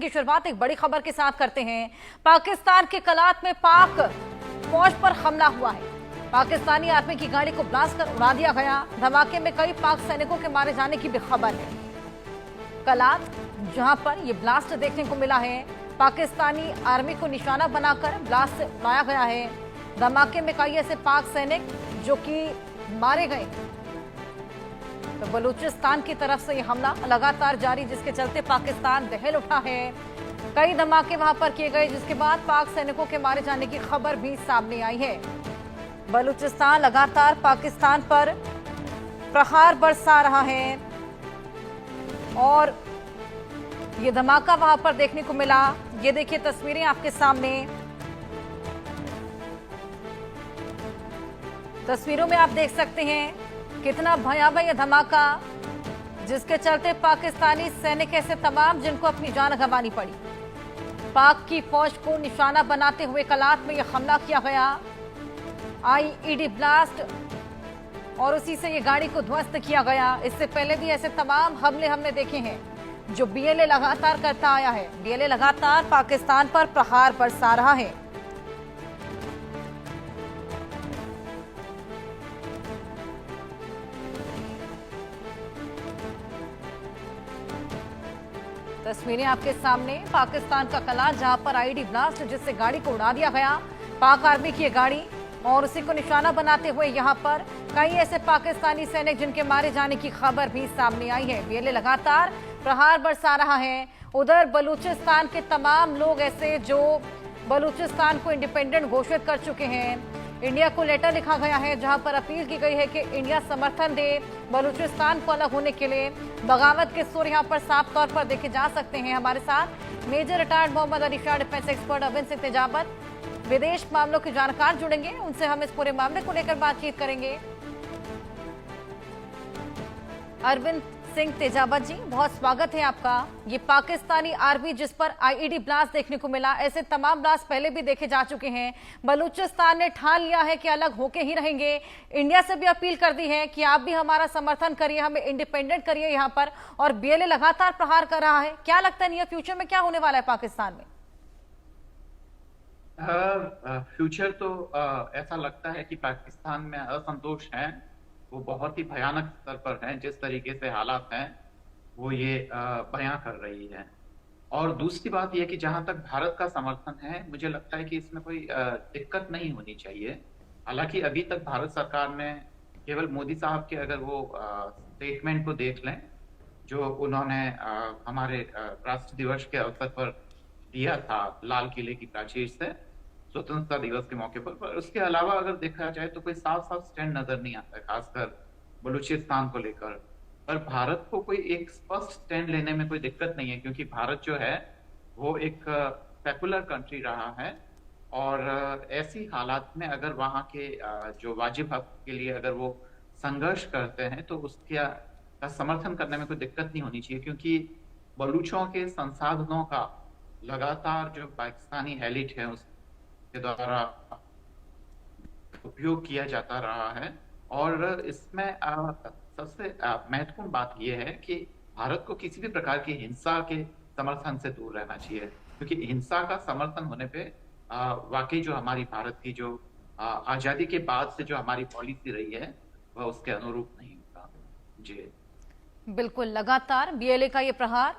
Bulletin की शुरुआत एक बड़ी खबर के साथ करते हैं। पाकिस्तान के कलात में पाक फौज पर हमला हुआ है। पाकिस्तानी आर्मी की गाड़ी को ब्लास्ट कर उड़ा दिया गया। धमाके में कई पाक सैनिकों के मारे जाने की भी खबर है। कलात जहां पर यह ब्लास्ट देखने को मिला है, पाकिस्तानी आर्मी को निशाना बनाकर ब्लास्ट उड़ाया गया है। धमाके में कई ऐसे पाक सैनिक जो कि मारे गए। तो बलूचिस्तान की तरफ से यह हमला लगातार जारी, जिसके चलते पाकिस्तान दहल उठा है। कई धमाके वहां पर किए गए, जिसके बाद पाक सैनिकों के मारे जाने की खबर भी सामने आई है। बलूचिस्तान लगातार पाकिस्तान पर प्रहार बरसा रहा है और ये धमाका वहां पर देखने को मिला। ये देखिए तस्वीरें आपके सामने। तस्वीरों में आप देख सकते हैं कितना भयावह यह धमाका, जिसके चलते पाकिस्तानी सैनिक ऐसे तमाम जिनको अपनी जान गंवानी पड़ी। पाक की फौज को निशाना बनाते हुए कलात में यह हमला किया गया। आईईडी ब्लास्ट और उसी से ये गाड़ी को ध्वस्त किया गया। इससे पहले भी ऐसे तमाम हमले हमने देखे हैं जो बीएलए लगातार करता आया है। बीएलए लगातार पाकिस्तान पर प्रहार बरसा रहा है। तस्वीरें आपके सामने। पाकिस्तान का कलात जहां पर आईईडी ब्लास्ट, जिससे गाड़ी को उड़ा दिया गया। पाक आर्मी की गाड़ी और उसी को निशाना बनाते हुए यहां पर कई ऐसे पाकिस्तानी सैनिक जिनके मारे जाने की खबर भी सामने आई है। बीएलए लगातार प्रहार बरसा रहा है। उधर बलूचिस्तान के तमाम लोग ऐसे जो बलूचिस्तान को इंडिपेंडेंट घोषित कर चुके हैं। इंडिया को लेटर लिखा गया है जहां पर अपील की गई है कि इंडिया समर्थन दे बलूचिस्तान को अलग होने के लिए। बगावत के सुर यहां पर साफ तौर पर देखे जा सकते हैं। हमारे साथ major retired Mohammad Ali Shah defence expert Arvind Singh Tejawat, विदेश मामलों के जानकार जुड़ेंगे। उनसे हम इस पूरे मामले को लेकर बातचीत करेंगे। अरविंद सिंह तेजावत जी, बहुत स्वागत है आपका। ये पाकिस्तानी आर्मी जिस पर आईईडी ब्लास्ट देखने को मिला, ऐसे तमाम ब्लास्ट पहले भी देखे जा चुके हैं। बलूचिस्तान ने ठान लिया है कि अलग होके ही रहेंगे। इंडिया से भी अपील कर दी है कि आप भी हमारा समर्थन करिए, हमें इंडिपेंडेंट करिए यहाँ पर। और बीएलए लगातार प्रहार कर रहा है। क्या लगता है नियर फ्यूचर में क्या होने वाला है पाकिस्तान में? फ्यूचर तो ऐसा लगता है कि पाकिस्तान में असंतोष है वो बहुत ही भयानक स्तर पर है। जिस तरीके से हालात हैं वो ये बयां कर रही है। और दूसरी बात यह कि जहां तक भारत का समर्थन है, मुझे लगता है कि इसमें कोई दिक्कत नहीं होनी चाहिए। हालांकि अभी तक भारत सरकार ने केवल मोदी साहब के अगर वो स्टेटमेंट को देख लें जो उन्होंने हमारे राष्ट्र दिवस के अवसर पर दिया था लाल किले की प्राचीर से स्वतंत्रता दिवस के मौके पर उसके अलावा अगर देखा जाए तो कोई साफ साफ स्टैंड नजर नहीं आता, खासकर बलूचिस्तान को लेकर। पर भारत को कोई एक स्पष्ट स्टैंड लेने में कोई दिक्कत नहीं है, क्योंकि भारत जो है वो एक सेकुलर कंट्री रहा है। और ऐसी हालात में अगर वहाँ के जो वाजिब हक के लिए अगर वो संघर्ष करते हैं तो उसका समर्थन करने में कोई दिक्कत नहीं होनी चाहिए। क्योंकि बलूचों के संसाधनों का लगातार जो पाकिस्तानी एलिट है के द्वारा उपयोग किया जाता रहा है। और इसमें सबसे महत्वपूर्ण बात यह है कि भारत को किसी भी प्रकार की हिंसा के समर्थन से दूर रहना चाहिए, क्योंकि हिंसा का समर्थन होने पे वाकई जो हमारी भारत की जो आजादी के बाद से जो हमारी पॉलिसी रही है वह उसके अनुरूप नहीं होता। जी बिल्कुल, लगातार बीएलए का ये प्रहार,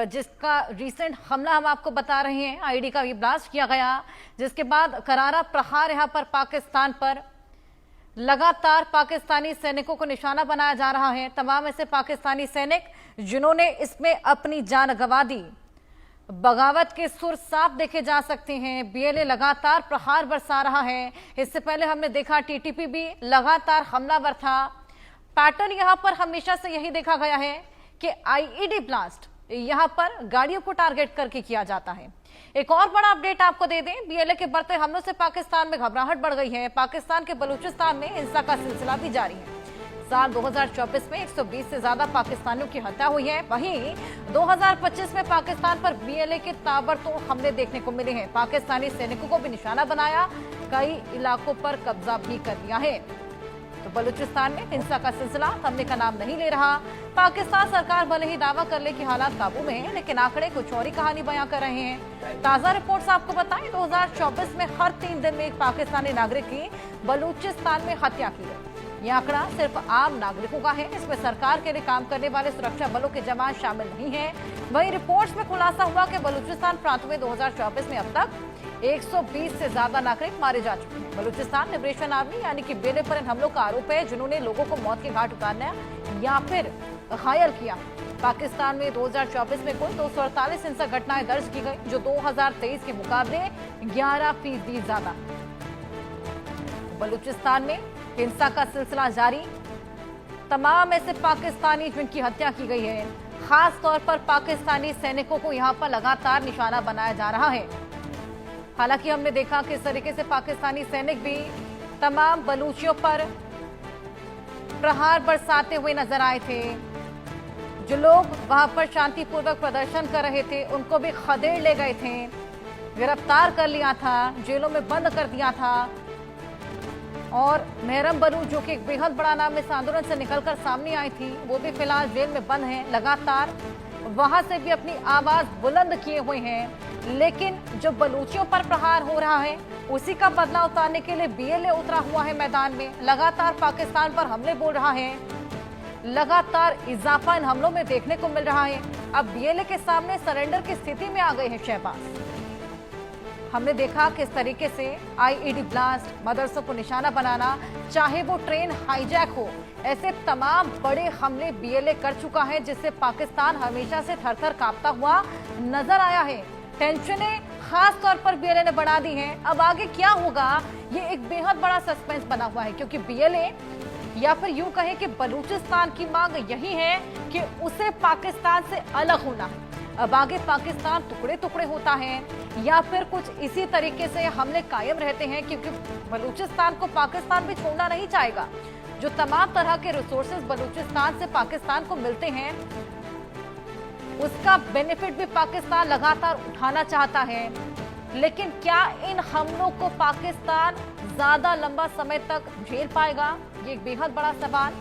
जिसका रिसेंट हमला हम आपको बता रहे हैं, आईडी का भी ब्लास्ट किया गया, जिसके बाद करारा प्रहार यहां पर पाकिस्तान पर लगातार पाकिस्तानी सैनिकों को निशाना बनाया जा रहा है। तमाम ऐसे पाकिस्तानी सैनिक जिन्होंने इसमें अपनी जान गंवा दी। बगावत के सुर साफ देखे जा सकते हैं। बीएलए लगातार प्रहार बरसा रहा है। इससे पहले हमने देखा टीटीपी भी लगातार हमलावर था। पैटर्न यहां पर हमेशा से यही देखा गया है कि आईईडी ब्लास्ट यहां पर गाड़ियों को टारगेट करके किया जाता है। एक और बड़ा अपडेट आपको दे दें, बीएलए के बढ़ते हमलों से पाकिस्तान में घबराहट बढ़ गई है। पाकिस्तान के बलूचिस्तान में हिंसा का सिलसिला भी जारी है। साल 2024 में 120 से ज्यादा पाकिस्तानियों की हत्या हुई है। वहीं 2025 में पाकिस्तान पर बीएलए के ताबड़तोड़ हमले देखने को मिले हैं। पाकिस्तानी सैनिकों को भी निशाना बनाया, कई इलाकों पर कब्जा भी कर लिया है। तो बलूचिस्तान में हिंसा का सिलसिला थमने का नाम नहीं ले रहा। पाकिस्तान सरकार भले ही दावा कर ले कि हालात काबू में हैं, लेकिन आंकड़े कुछ और ही कहानी बयां कर रहे हैं। ताजा रिपोर्ट्स आपको बताएं, 2024 में हर 3 दिन में एक पाकिस्तानी नागरिक की बलूचिस्तान में हत्या की गई। ये आंकड़ा सिर्फ आम नागरिकों का है, इसमें सरकार के लिए काम करने वाले सुरक्षा बलों के जवान शामिल नहीं हैं। वहीं रिपोर्ट्स में खुलासा हुआ कि बलूचिस्तान प्रांत में 2024 में अब तक 120 से ज्यादा नागरिक मारे जा चुके हैं। बलूचिस्तान लिबरेशन आर्मी यानी कि बीएलए पर इन हमलों का आरोप है, जिन्होंने लोगों को मौत के घाट उतारना या फिर घायल किया। पाकिस्तान में 2024 में कुल 248 हिंसक घटनाएं दर्ज की गई, जो 2023 के मुकाबले 11% ज्यादा। बलूचिस्तान में हिंसा का सिलसिला जारी। तमाम ऐसे पाकिस्तानी जिनकी हत्या की गई है, खास तौर पर पाकिस्तानी सैनिकों को यहां पर लगातार निशाना बनाया जा रहा है। हालांकि हमने देखा कि इस तरीके से पाकिस्तानी सैनिक भी तमाम बलूचियों पर प्रहार बरसाते हुए नजर आए थे। जो लोग वहां पर शांतिपूर्वक प्रदर्शन कर रहे थे, उनको भी खदेड़ ले गए थे, गिरफ्तार कर लिया था, जेलों में बंद कर दिया था। और मेहरम बलूच, जो कि एक बेहद बड़ा नाम इस आंदोलन से निकलकर सामने आई थी, वो भी फिलहाल जेल में बंद है। लगातार वहां से भी अपनी आवाज बुलंद किए हुए हैं। लेकिन जो बलूचियों पर प्रहार हो रहा है, उसी का बदला उतारने के लिए बीएलए उतरा हुआ है मैदान में। लगातार पाकिस्तान पर हमले बोल रहा है, लगातार इजाफा इन हमलों में देखने को मिल रहा है। अब बीएलए के सामने सरेंडर की स्थिति में आ गए हैं शहबाज। हमने देखा किस तरीके से आईईडी ब्लास्ट, मदरसों को निशाना बनाना, चाहे वो ट्रेन हाईजैक हो, ऐसे तमाम बड़े हमले बीएलए कर चुका है, जिससे पाकिस्तान हमेशा से थर-थर कांपता हुआ नजर आया है। टेंशनें खास तौर पर बीएलए ने बढ़ा दी हैं। अब आगे क्या होगा, ये एक बेहद बड़ा सस्पेंस बना हुआ है, क्योंकि बीएलए या फिर यूं कहें कि बलूचिस्तान की मांग यही है कि उसे पाकिस्तान से अलग होना है। अब आगे पाकिस्तान टुकड़े टुकड़े होता है या फिर कुछ इसी तरीके से हमले कायम रहते हैं, क्योंकि बलूचिस्तान को पाकिस्तान भी छोड़ना नहीं चाहेगा। जो तमाम तरह के रिसोर्सेज बलूचिस्तान से पाकिस्तान को मिलते हैं, उसका बेनिफिट भी पाकिस्तान लगातार उठाना चाहता है। लेकिन क्या इन हमलों को पाकिस्तान ज्यादा लंबा समय तक झेल पाएगा, ये एक बेहद बड़ा सवाल।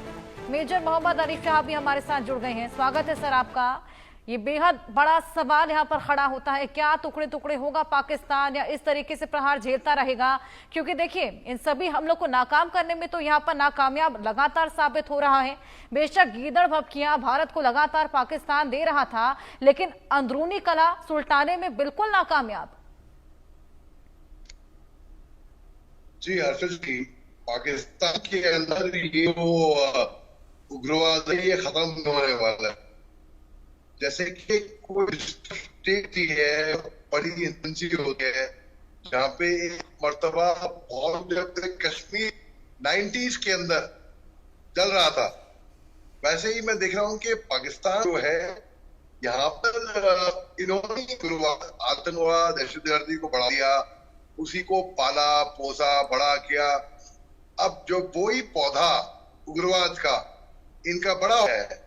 मेजर मोहम्मद अली शाह भी हमारे साथ जुड़ गए हैं। स्वागत है सर आपका। ये बेहद बड़ा सवाल यहाँ पर खड़ा होता है, क्या टुकड़े टुकड़े होगा पाकिस्तान या इस तरीके से प्रहार झेलता रहेगा? क्योंकि देखिए, इन सभी हमलों को नाकाम करने में तो यहाँ पर नाकामयाब लगातार साबित हो रहा है। बेशक गीदड़ भभकियां भारत को लगातार पाकिस्तान दे रहा था, लेकिन अंदरूनी कला सुलटाने में बिल्कुल नाकामयाब। जी हर्षद जी, पाकिस्तान के अंदर ये वो उग्रवाद ये खत्म होने वाला है। जैसे कि कोई स्टेट थी है, बड़ी एजेंसी होती है, जहाँ पे एक मर्तबा बहुत जब तक कश्मीर 90s के अंदर चल रहा था, वैसे ही मैं देख रहा हूँ कि पाकिस्तान जो है, यहाँ पर इन्होंने आतंकवाद, दहशतगर्दी को बढ़ा दिया, उसी को पाला पोसा बड़ा किया। अब जो वही पौधा उग्रवाद का इनका बड़ा है,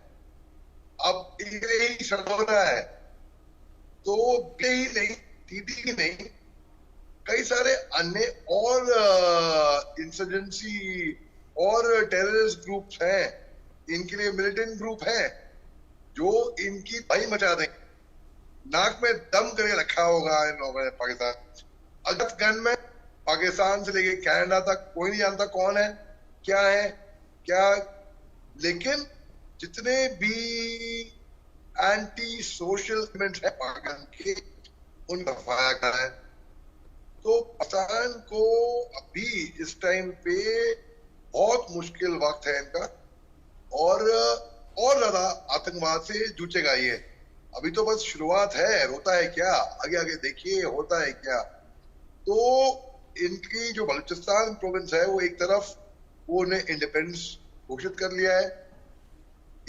अब यही सड़ोना है। तो यही नहीं, टीटी नहीं, कई सारे अन्य और इंसर्जेंसी और टेररिस्ट ग्रुप्स हैं, इनके लिए मिलिटेंट ग्रुप हैं, जो इनकी भाई मचा देंगे। नाक में दम करके रखा होगा इन लोगों ने पाकिस्तान। अगस्त गन में पाकिस्तान से लेके कनाडा तक कोई नहीं जानता कौन है क्या, लेकिन जितने भी एंटी सोशल इवेंट्स है पाकिस्तान के, उनका फाया करा है। तो पाकिस्तान को अभी इस टाइम पे बहुत मुश्किल वक्त है इनका, और ज्यादा आतंकवाद से जूझेगा ये। अभी तो बस शुरुआत है, होता है क्या आगे आगे देखिए होता है क्या। तो इनकी जो बलूचिस्तान प्रोविंस है, वो एक तरफ वो ने इंडिपेंडेंस घोषित कर लिया है,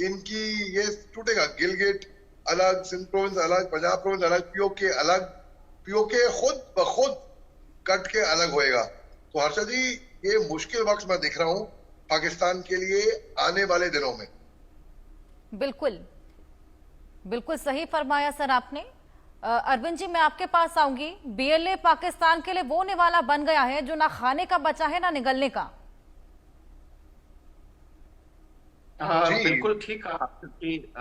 इनकी ये टूटेगा। गिलगिट अलग, सिंध प्रोविंस अलग, पंजाब प्रोविंस अलग, पीओके अलग, पीओके खुद ब खुद कट के अलग होएगा। तो हर्षद जी, ये मुश्किल वक्त मैं देख रहा हूं पाकिस्तान के लिए आने वाले दिनों में। बिल्कुल बिल्कुल सही फरमाया सर आपने। अरविंद जी, मैं आपके पास आऊंगी। बीएलए पाकिस्तान के लिए वो निवाला बन गया है जो ना खाने का बचा है ना निगलने का। जी। बिल्कुल ठीक कहा, क्योंकि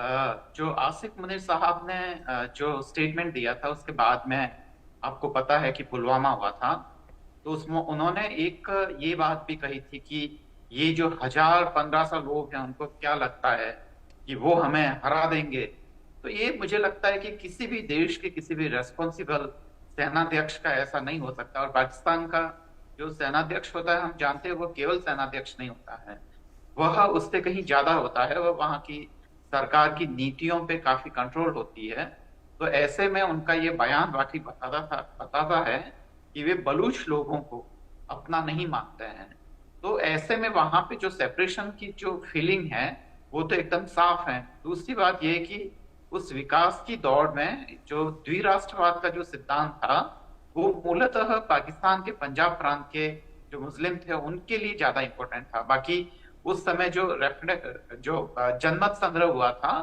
जो आसिफ मुनीर साहब ने जो स्टेटमेंट दिया था उसके बाद में आपको पता है कि पुलवामा हुआ था। तो उसमें उन्होंने एक ये बात भी कही थी कि ये जो 1000-1500 लोग हैं उनको क्या लगता है कि वो हमें हरा देंगे। तो ये मुझे लगता है कि किसी भी देश के किसी भी रेस्पॉन्सिबल सेनाध्यक्ष का ऐसा नहीं हो सकता। और पाकिस्तान का जो सेनाध्यक्ष होता है, हम जानते हैं वो केवल सेनाध्यक्ष नहीं होता है, वह उससे कहीं ज्यादा होता है। वह वहां की सरकार की नीतियों पे काफी कंट्रोल होती है। तो ऐसे में उनका ये बयान वाकई बताता है कि वे बलूच लोगों को अपना नहीं मानते हैं। तो ऐसे में वहां पे जो सेपरेशन की जो फीलिंग है वो तो एकदम साफ है। दूसरी बात यह कि उस विकास की दौड़ में जो द्विराष्ट्रवाद का जो सिद्धांत था वो मूलतः पाकिस्तान के पंजाब प्रांत के जो मुस्लिम थे उनके लिए ज्यादा इंपॉर्टेंट था। बाकी उस समय जो जनमत संग्रह हुआ था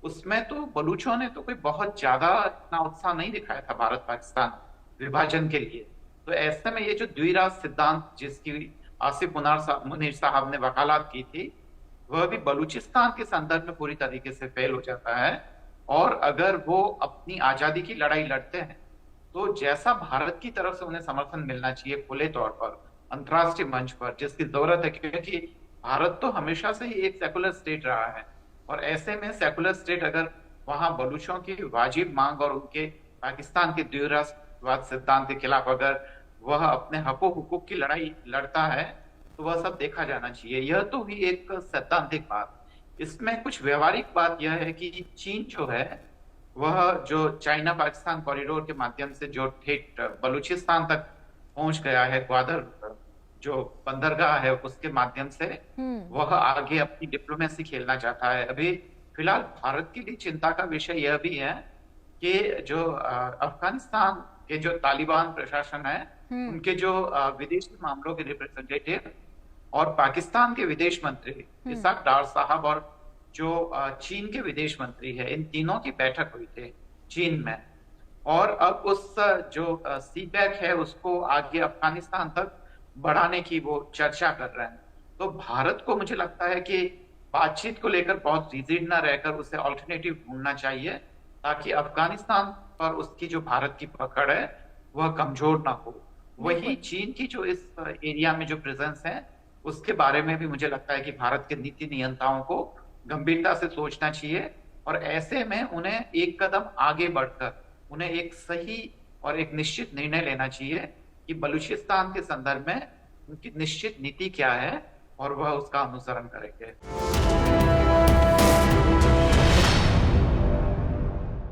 उसमें तो बलूचों ने तो कोई बहुत ज्यादा इतना उत्साह नहीं दिखाया था भारत पाकिस्तान विभाजन के लिए। तो ऐसे में ये जो द्विराष्ट्र सिद्धांत जिसकी आसिफ मुनीर साहब ने वकालत की थी, वह भी बलूचिस्तान के संदर्भ में पूरी तरीके से फेल हो जाता है। और अगर वो अपनी आजादी की लड़ाई लड़ते हैं तो जैसा भारत की तरफ से उन्हें समर्थन मिलना चाहिए खुले तौर पर अंतर्राष्ट्रीय मंच पर, जिसकी जरूरत है, क्योंकि भारत तो हमेशा से ही एक सेकुलर स्टेट रहा है। और ऐसे में सेकुलर स्टेट अगर वहां बलूचों की वाजिब मांग और उनके पाकिस्तान के द्विराष्ट्रवाद सिद्धांत के खिलाफ अगर वह अपने हको हुकूक की लड़ाई लड़ता है तो वह सब देखा जाना चाहिए। यह तो हुई एक सैद्धांतिक बात। इसमें कुछ व्यवहारिक बात यह है कि चीन जो है वह जो चाइना पाकिस्तान कॉरिडोर के माध्यम से जो ठेठ बलूचिस्तान तक पहुंच गया है, ग्वादर जो बंदरगाह है उसके माध्यम से वह आगे अपनी डिप्लोमेसी खेलना चाहता है। अभी फिलहाल भारत के लिए चिंता का विषय यह भी है कि जो अफगानिस्तान के जो तालिबान प्रशासन है उनके जो विदेशी मामलों के रिप्रेजेंटेटिव और पाकिस्तान के विदेश मंत्री इसाक डार साहब और जो चीन के विदेश मंत्री है, इन तीनों की बैठक हुई थी चीन में। और अब उस जो सीपैक है उसको आगे अफगानिस्तान तक बढ़ाने की वो चर्चा कर रहे हैं। तो भारत को मुझे लगता है कि बातचीत को लेकर बहुत रिजिड ना रहकर उसे ऑल्टरनेटिव ढूंढना चाहिए, ताकि अफगानिस्तान पर उसकी जो भारत की पकड़ है वह कमजोर ना हो। वही चीन की जो इस एरिया में जो प्रेजेंस है उसके बारे में भी मुझे लगता है कि भारत के नीति नियंताओं को गंभीरता से सोचना चाहिए। और ऐसे में उन्हें एक कदम आगे बढ़कर उन्हें एक सही और एक निश्चित निर्णय लेना चाहिए कि बलूचिस्तान के संदर्भ में उनकी निश्चित नीति क्या है और वह उसका अनुसरण करेंगे।